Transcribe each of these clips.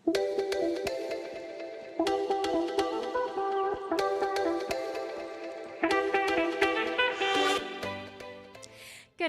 Good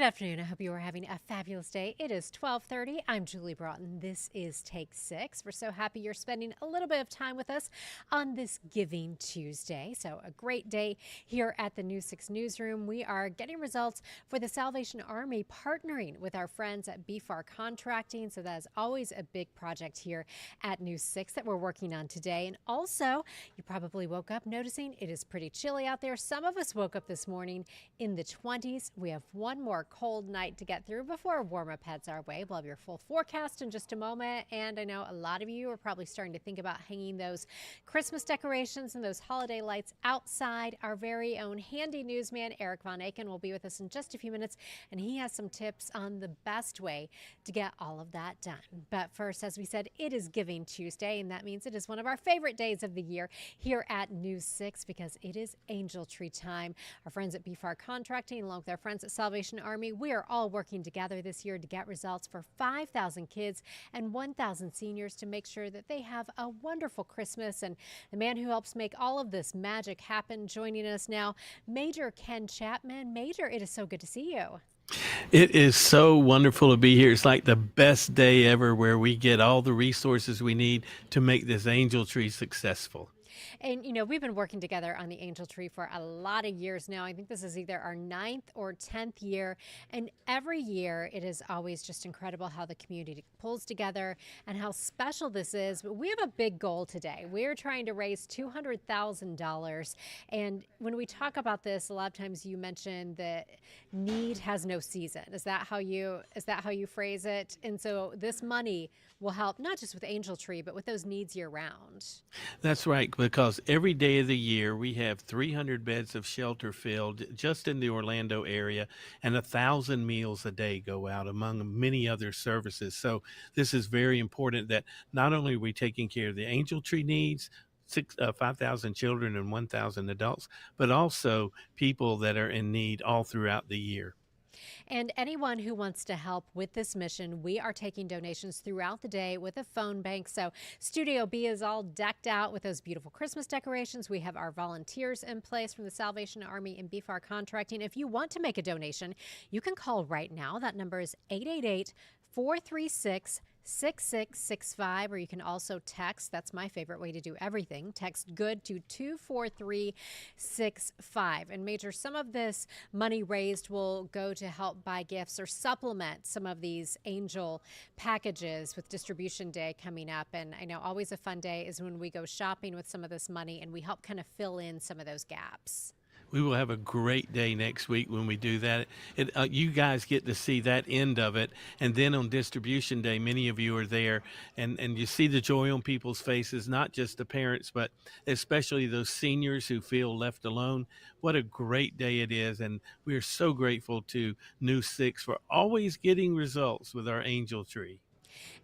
afternoon. I hope you are having a fabulous day. It is 12:30. I'm Julie Broughton. This is Take 6. We're so happy you're spending a little bit of time with us on this Giving Tuesday. So a great day here at the News 6 Newsroom. We are getting results for the Salvation Army partnering with our friends at BFAR Contracting. So that is always a big project here at News 6 that we're working on today. And also, you probably woke up noticing it is pretty chilly out there. Some of us woke up this morning in the 20s. We have one more cold night to get through before warm-up heads our way. We'll have your full forecast in just a moment. And I know a lot of you are probably starting to think about hanging those Christmas decorations and those holiday lights outside. Our very own handy newsman, Eric Von Aken, will be with us in just a few minutes, and he has some tips on the best way to get all of that done. But first, as we said, it is Giving Tuesday, and that means it is one of our favorite days of the year here at News 6 because it is Angel Tree time. Our friends at BFAR Contracting, along with our friends at Salvation Army, we are all working together this year to get results for 5,000 kids and 1,000 seniors to make sure that they have a wonderful Christmas. And the man who helps make all of this magic happen joining us now, Major Ken Chapman. Major, it is so good to see you. It is so wonderful to be here. It's like the best day ever where we get all the resources we need to make this angel tree successful. And, you know, we've been working together on the Angel Tree for a lot of years now. I think this is either our 9th or 10th year. And every year it is always just incredible how the community pulls together and how special this is. But we have a big goal today. We're trying to raise $200,000. And when we talk about this, a lot of times you mention that need has no season. Is that how you phrase it? And so this money will help not just with Angel Tree, but with those needs year round. That's right, because every day of the year we have 300 beds of shelter filled just in the Orlando area, and 1,000 meals a day go out among many other services. So this is very important that not only are we taking care of the Angel Tree needs, 5,000 children and 1,000 adults, but also people that are in need all throughout the year. And anyone who wants to help with this mission, we are taking donations throughout the day with a phone bank. So Studio B is all decked out with those beautiful Christmas decorations. We have our volunteers in place from the Salvation Army and BFAR Contracting. If you want to make a donation, you can call right now. That number is 888-436-6665, or you can also text. That's my favorite way to do everything. Text GOOD to 24365. And Major, some of this money raised will go to help buy gifts or supplement some of these angel packages with distribution day coming up. And I know always a fun day is when we go shopping with some of this money and we help kind of fill in some of those gaps. We will have a great day next week when we do that. You guys get to see that end of it. And then on distribution day, many of you are there and you see the joy on people's faces, not just the parents, but especially those seniors who feel left alone. What a great day it is. And we are so grateful to News 6 for always getting results with our Angel Tree.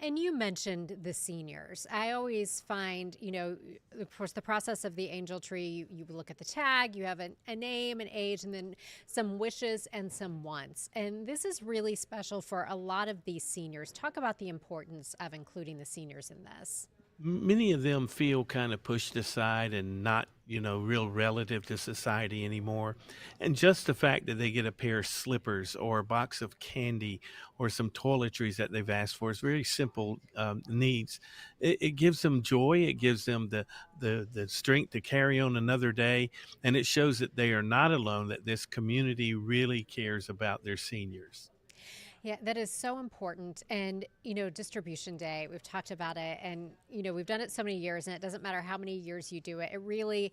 And you mentioned the seniors. I always find, you know, of course, the process of the Angel Tree, you look at the tag, you have a name, an age, and then some wishes and some wants. And this is really special for a lot of these seniors. Talk about the importance of including the seniors in this. Many of them feel kind of pushed aside and not, real relative to society anymore. And just the fact that they get a pair of slippers or a box of candy or some toiletries that they've asked for is very simple needs. It gives them joy. It gives them the strength to carry on another day. And it shows that they are not alone, that this community really cares about their seniors. Yeah, that is so important. And, you know, distribution day, we've talked about it and, you know, we've done it so many years and it doesn't matter how many years you do it. It really,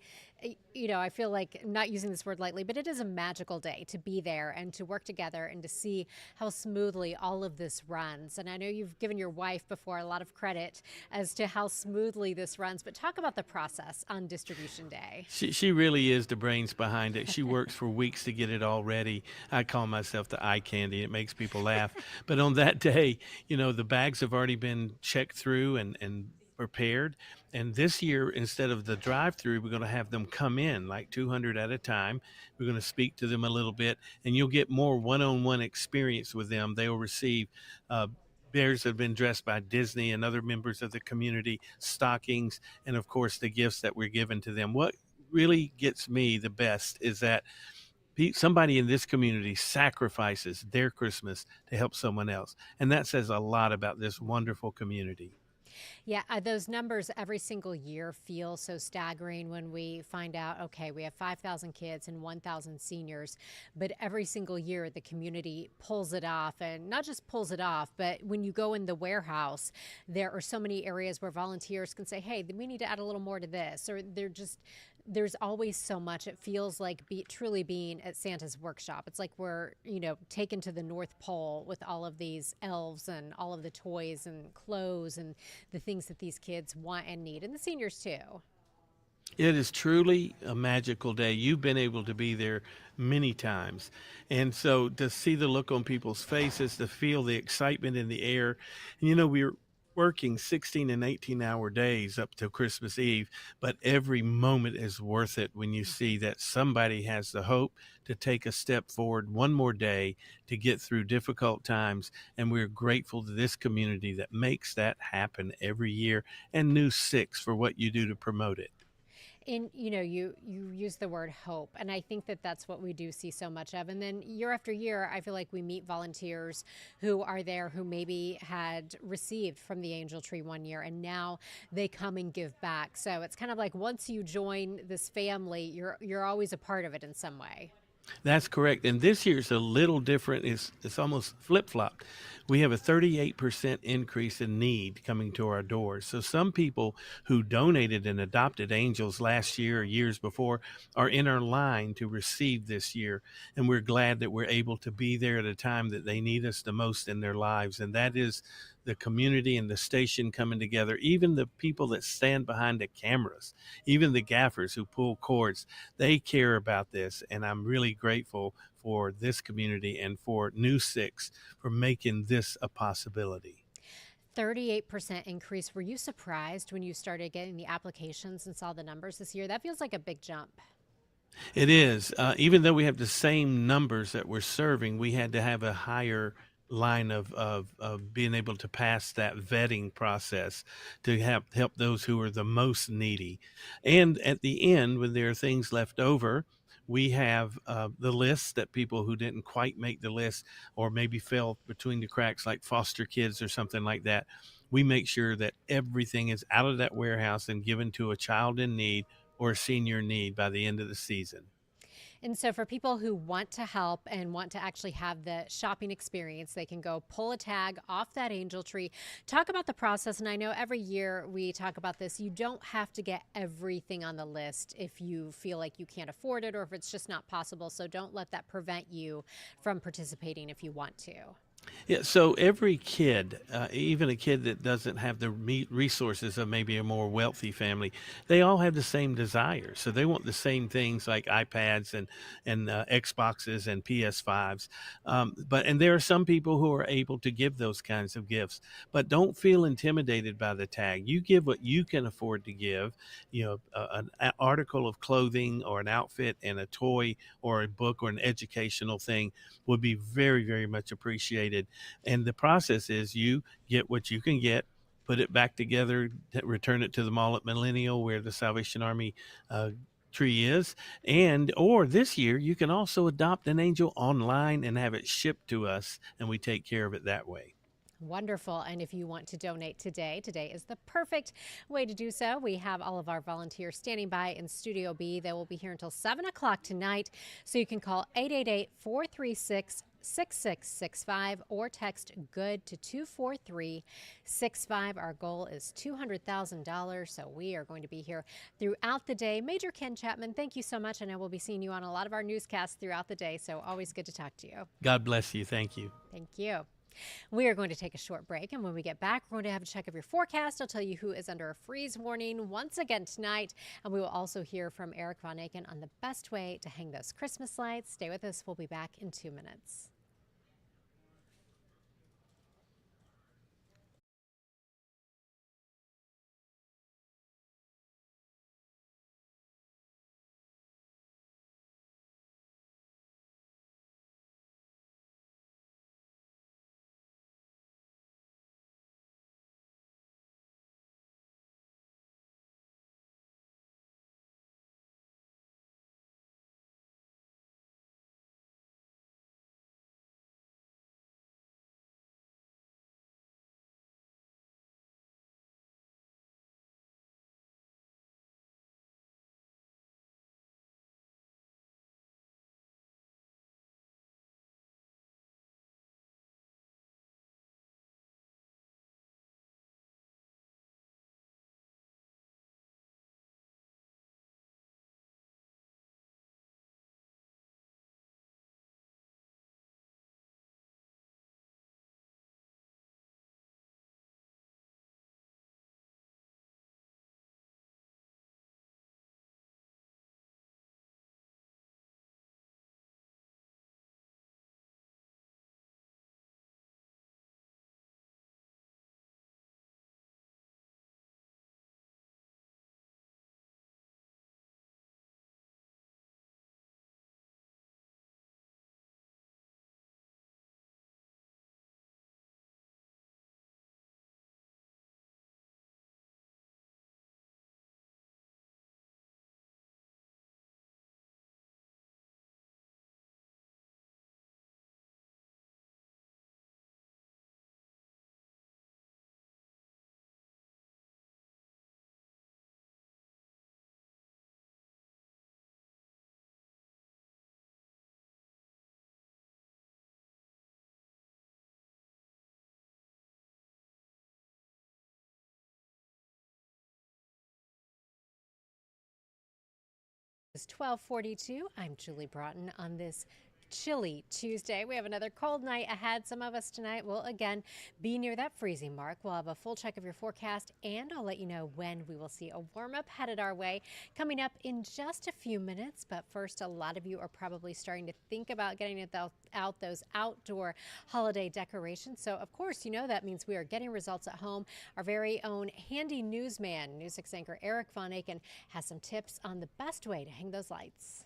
you know, I feel like not using this word lightly, but it is a magical day to be there and to work together and to see how smoothly all of this runs. And I know you've given your wife before a lot of credit as to how smoothly this runs, but talk about the process on distribution day. She really is the brains behind it. She works for weeks to get it all ready. I call myself the eye candy. It makes people laugh. But on that day, the bags have already been checked through and prepared. And this year, instead of the drive-through, we're going to have them come in like 200 at a time. We're going to speak to them a little bit, and you'll get more one-on-one experience with them. They'll receive bears have been dressed by Disney and other members of the community, stockings, and of course the gifts that we're given to them. What really gets me the best is that somebody in this community sacrifices their Christmas to help someone else. And that says a lot about this wonderful community. Yeah, those numbers every single year feel so staggering when we find out, okay, we have 5,000 kids and 1,000 seniors, but every single year the community pulls it off, and not just pulls it off, but when you go in the warehouse, there are so many areas where volunteers can say, hey, we need to add a little more to this, or they're just there's always so much. It feels like truly being at Santa's workshop. It's like we're, taken to the North Pole with all of these elves and all of the toys and clothes and the things that these kids want and need, and the seniors too. It is truly a magical day. You've been able to be there many times. And so to see the look on people's faces, to feel the excitement in the air. And we're working 16 and 18-hour days up till Christmas Eve, but every moment is worth it when you see that somebody has the hope to take a step forward one more day to get through difficult times. And we're grateful to this community that makes that happen every year, and New Six for what you do to promote it. And you use the word hope, and I think that that's what we do see so much of. And then year after year, I feel like we meet volunteers who are there who maybe had received from the Angel Tree one year, and now they come and give back. So it's kind of like once you join this family, you're always a part of it in some way. That's correct. And this year's a little different. It's almost flip-flopped. We have a 38% increase in need coming to our doors. So some people who donated and adopted angels last year or years before are in our line to receive this year. And we're glad that we're able to be there at a time that they need us the most in their lives. And that is the community and the station coming together, even the people that stand behind the cameras, even the gaffers who pull cords. They care about this, and I'm really grateful for this community and for New Six for making this a possibility. 38% increase. Were you surprised when you started getting the applications and saw the numbers this year? That feels like a big jump. It is. Even though we have the same numbers that we're serving, we had to have a higher line of being able to pass that vetting process to help those who are the most needy. And at the end, when there are things left over, we have the list that people who didn't quite make the list or maybe fell between the cracks, like foster kids or something like that. We make sure that everything is out of that warehouse and given to a child in need or a senior in need by the end of the season. And so, for people who want to help and want to actually have the shopping experience, they can go pull a tag off that angel tree. Talk about the process. And I know every year we talk about this. You don't have to get everything on the list if you feel like you can't afford it or if it's just not possible. So, don't let that prevent you from participating if you want to. Yeah, so every kid, even a kid that doesn't have the resources of maybe a more wealthy family, they all have the same desires. So they want the same things like iPads and Xboxes and PS5s. And there are some people who are able to give those kinds of gifts. But don't feel intimidated by the tag. You give what you can afford to give. An article of clothing or an outfit and a toy or a book or an educational thing would be very, very much appreciated. And the process is you get what you can get, put it back together, return it to the mall at Millennial where the Salvation Army uh, tree is. And or this year you can also adopt an angel online and have it shipped to us, and we take care of it that way. Wonderful. And if you want to donate today, today is the perfect way to do so. We have all of our volunteers standing by in Studio B. They will be here until 7 o'clock tonight. So you can call 888 436 6665 or text good to 24365. Our goal is $200,000. So we are going to be here throughout the day. Major Ken Chapman, thank you so much. I know we'll be seeing you on a lot of our newscasts throughout the day. So always good to talk to you. God bless you. Thank you. Thank you. We are going to take a short break, and when we get back, we're going to have a check of your forecast. I'll tell you who is under a freeze warning once again tonight, and we will also hear from Eric Von Aken on the best way to hang those Christmas lights. Stay with us. We'll be back in 2 minutes. is 12:42. I'm Julie Broughton on this chilly Tuesday. We have another cold night ahead. Some of us tonight will again be near that freezing mark. We'll have a full check of your forecast, and I'll let you know when we will see a warm up headed our way coming up in just a few minutes. But first, a lot of you are probably starting to think about getting out those outdoor holiday decorations. So of course, you know that means we are getting results at home. Our very own handy newsman, News 6 anchor Eric Von Aken, has some tips on the best way to hang those lights.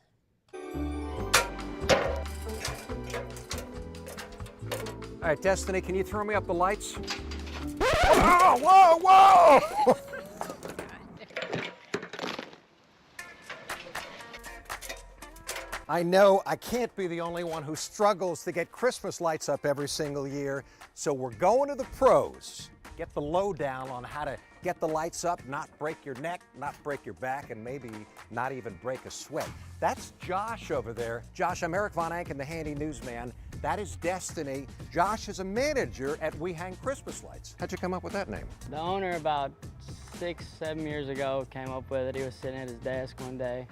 All right, Destiny, can you throw me up the lights? Whoa, whoa, whoa! I know I can't be the only one who struggles to get Christmas lights up every single year, so we're going to the pros. Get the lowdown on how to get the lights up, not break your neck, not break your back, and maybe not even break a sweat. That's Josh over there. Josh, I'm Eric Von Aken, the handy newsman. That is Destiny. Josh is a manager at We Hang Christmas Lights. How'd you come up with that name? The owner about 6-7 years ago came up with it. He was sitting at his desk one day.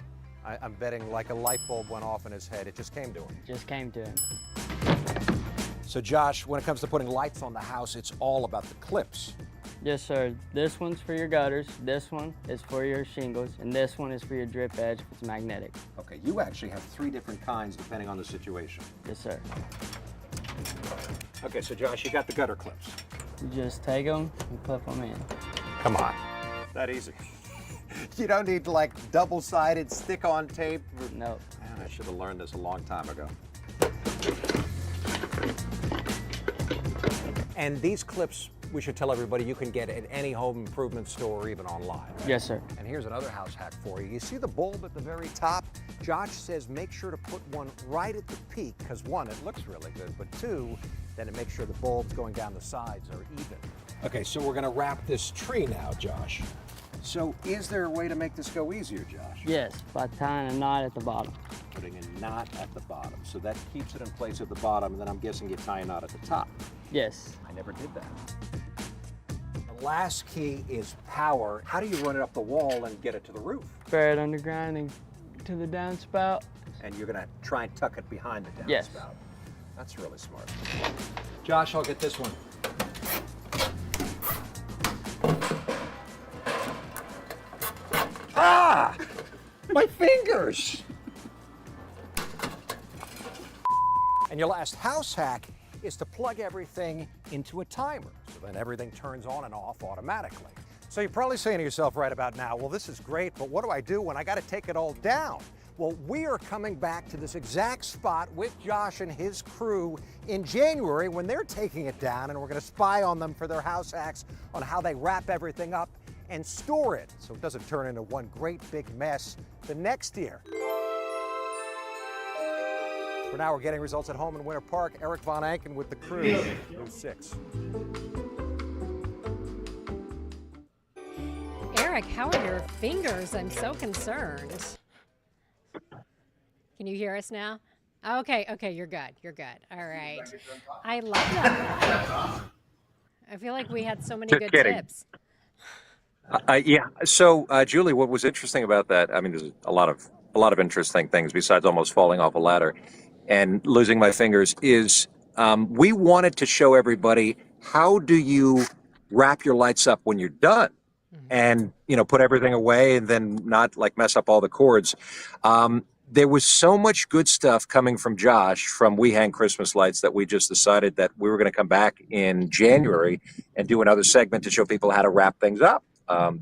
I'm betting like a light bulb went off in his head. It just came to him. Just came to him. So Josh, when it comes to putting lights on the house, it's all about the clips. Yes, sir. This one's for your gutters, this one is for your shingles, and this one is for your drip edge if it's magnetic. Okay, you actually have 3 different kinds depending on the situation. Yes, sir. Okay, so Josh, you got the gutter clips. You just take them and clip them in. Come on. That easy. You don't need like double-sided stick-on tape. Nope. Man, I should have learned this a long time ago. And these clips, we should tell everybody, you can get at any home improvement store or even online. Right? Yes, sir. And here's another house hack for you. You see the bulb at the very top? Josh says make sure to put one right at the peak, because 1, it looks really good, but 2, then it makes sure the bulbs going down the sides are even. Okay, so we're gonna wrap this tree now, Josh. So is there a way to make this go easier, Josh? Yes, by tying a knot at the bottom. Putting a knot at the bottom. So that keeps it in place at the bottom, and then I'm guessing you tie a knot at the top. Yes. I never did that. The last key is power. How do you run it up the wall and get it to the roof? Bury it underground and to the downspout. And you're gonna try and tuck it behind the downspout. Yes. That's really smart. Josh, I'll get this one. Ah! My fingers! And your last house hack is to plug everything into a timer, so then everything turns on and off automatically. So you're probably saying to yourself right about now, well, this is great, but what do I do when I got to take it all down? Well, we are coming back to this exact spot with Josh and his crew in January when they're taking it down, and we're going to spy on them for their house hacks on how they wrap everything up and store it so it doesn't turn into one great big mess the next year. For now, we're getting results at home in Winter Park. Eric Von Aken with the crew, News 6. Eric, how are your fingers? I'm so concerned. Can you hear us now? Okay, you're good. You're good. All right. I love that. I feel like we had so many good tips. Yeah. So, Julie, what was interesting about that? I mean, there's a lot of interesting things besides almost falling off a ladder and losing my fingers. Is we wanted to show everybody how do you wrap your lights up when you're done, and put everything away and then not like mess up all the cords. There was so much good stuff coming from Josh from We Hang Christmas Lights that we just decided that we were going to come back in January and do another segment to show people how to wrap things up.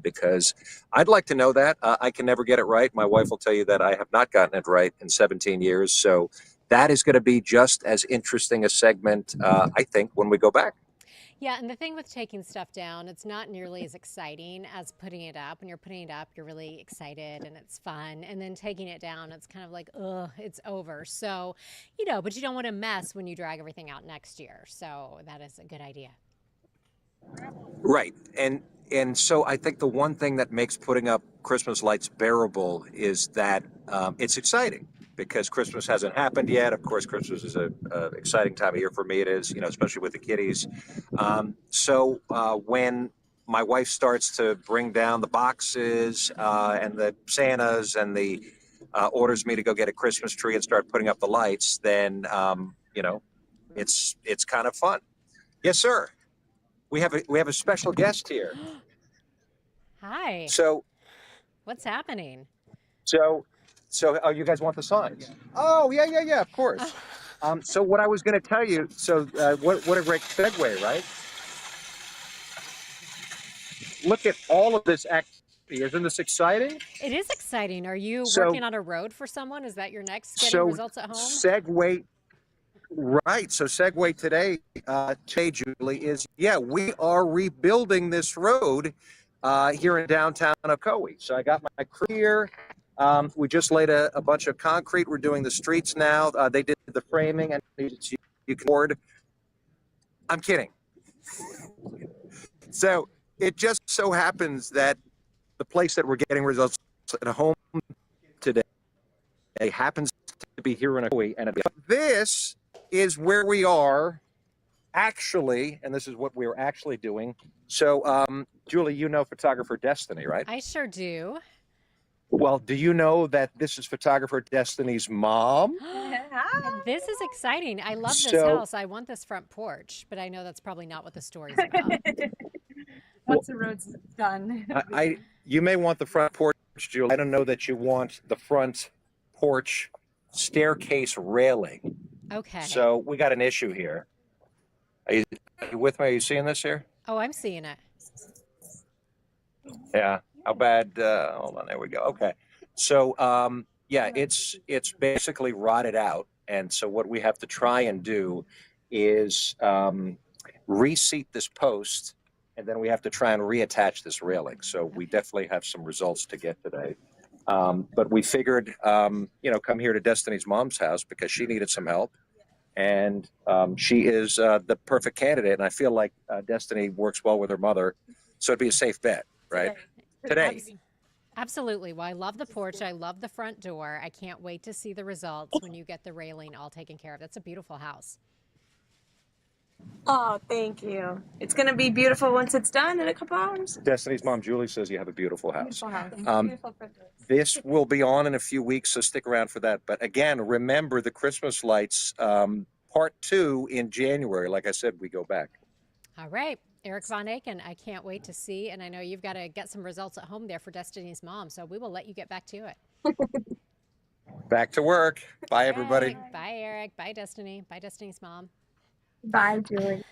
Because I'd like to know that. I can never get it right. My wife will tell you that I have not gotten it right in 17 years. So that is going to be just as interesting a segment, I think, when we go back. Yeah, and the thing with taking stuff down, it's not nearly as exciting as putting it up. When you're putting it up, you're really excited and it's fun. And then taking it down, it's kind of like, ugh, it's over. So, but you don't want to mess when you drag everything out next year. So that is a good idea. Right. And so I think the one thing that makes putting up Christmas lights bearable is that it's exciting. Because Christmas hasn't happened yet. Of course, Christmas is a exciting time of year for me. It is, especially with the kiddies. So when my wife starts to bring down the boxes and the Santas and the orders me to go get a Christmas tree and start putting up the lights, then it's kind of fun. Yes, sir. We have a special guest here. Hi. So What's happening? so oh, you guys want the signs? Oh yeah, of course. So what I was going to tell you. So what a great segue, right? Look at all of this activity. Isn't this exciting? It is exciting. Are you So working on a road for someone? Is that your next getting so results at home? segue. Right. So segue today, Julie, is we are rebuilding this road here in downtown Ocoee. So I got my crew here. We just laid a bunch of concrete. We're doing the streets now. They did the framing, and you can board. I'm kidding. So it just so happens that the place that we're getting results at home today happens to be here in Ocoee, and this is where we are actually, and this is what we're actually doing. So, Julie, you know photographer Destiny, right? I sure do. Well, do you know that this is photographer Destiny's mom? This is exciting. I love this So- house. I want this front porch, but I know that's probably not what the story's about. Once the road's done. You may want the front porch, Julie. I don't know that you want the front porch staircase railing. Okay. So we got an issue here. Are you with me? Are you seeing this here? Oh, I'm seeing it. Yeah. How bad? Hold on. There we go. Okay. So, it's basically rotted out. And so what we have to try and do is reseat this post, and then we have to try and reattach this railing. So we definitely have some results to get today. But we figured, come here to Destiny's mom's house because she needed some help. And she is the perfect candidate. And I feel like Destiny works well with her mother. So it'd be a safe bet, right? Today. Absolutely. Well, I love the porch. I love the front door. I can't wait to see the results when you get the railing all taken care of. That's a beautiful house. Oh, thank you. It's going to be beautiful once it's done in a couple hours. Destiny's mom, Julie, says you have a beautiful house. Beautiful house. Beautiful Christmas. This will be on in a few weeks, so stick around for that. But again, remember the Christmas lights, part 2 in January. Like I said, we go back. All right. Eric Von Aken, I can't wait to see. And I know you've got to get some results at home there for Destiny's mom. So we will let you get back to it. Back to work. Bye, everybody. Bye, Eric. Bye, Destiny. Bye, Destiny's mom. Bye, Julie.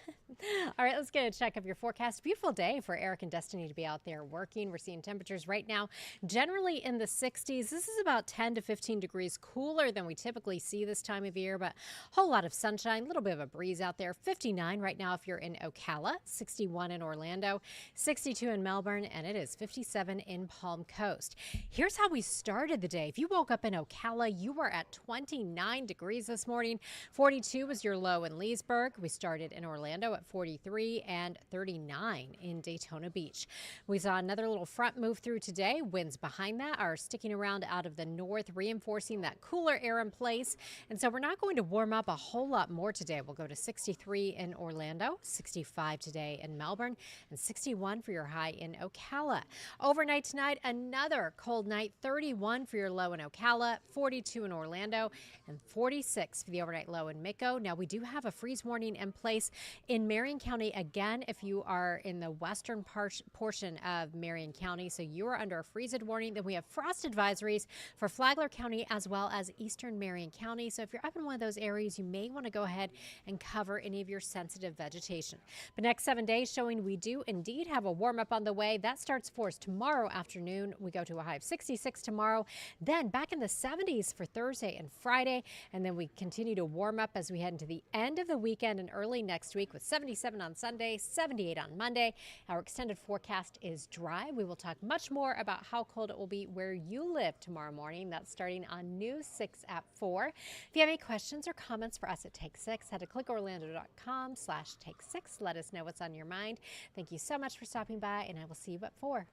All right, let's get a check of your forecast. Beautiful day for Eric and Destiny to be out there working. We're seeing temperatures right now generally in the 60s. This is about 10 to 15 degrees cooler than we typically see this time of year, but a whole lot of sunshine, a little bit of a breeze out there. 59 right now if you're in Ocala, 61 in Orlando, 62 in Melbourne, and it is 57 in Palm Coast. Here's how we started the day. If you woke up in Ocala, you were at 29 degrees this morning. 42 was your low in Leesburg. We started in Orlando at 43 and 39 in Daytona Beach. We saw another little front move through today. Winds behind that are sticking around out of the north, reinforcing that cooler air in place. And so we're not going to warm up a whole lot more today. We'll go to 63 in Orlando, 65 today in Melbourne, and 61 for your high in Ocala. Overnight tonight, another cold night, 31 for your low in Ocala, 42 in Orlando, and 46 for the overnight low in Miko. Now, we do have a freeze warning in place in Marion County again if you are in the western portion of Marion County. So you are under a freeze warning. Then we have frost advisories for Flagler County as well as eastern Marion County. So if you're up in one of those areas, you may want to go ahead and cover any of your sensitive vegetation. But next 7 days showing we do indeed have a warm up on the way. That starts for us tomorrow afternoon. We go to a high of 66 tomorrow, then back in the 70s for Thursday and Friday. And then we continue to warm up as we head into the end of the weekend and early next week with 77 on Sunday, 78 on Monday. Our extended forecast is dry. We will talk much more about how cold it will be where you live tomorrow morning. That's starting on News 6 at 4. If you have any questions or comments for us at Take 6, head to clickorlando.com/Take 6. Let us know what's on your mind. Thank you so much for stopping by, and I will see you at 4.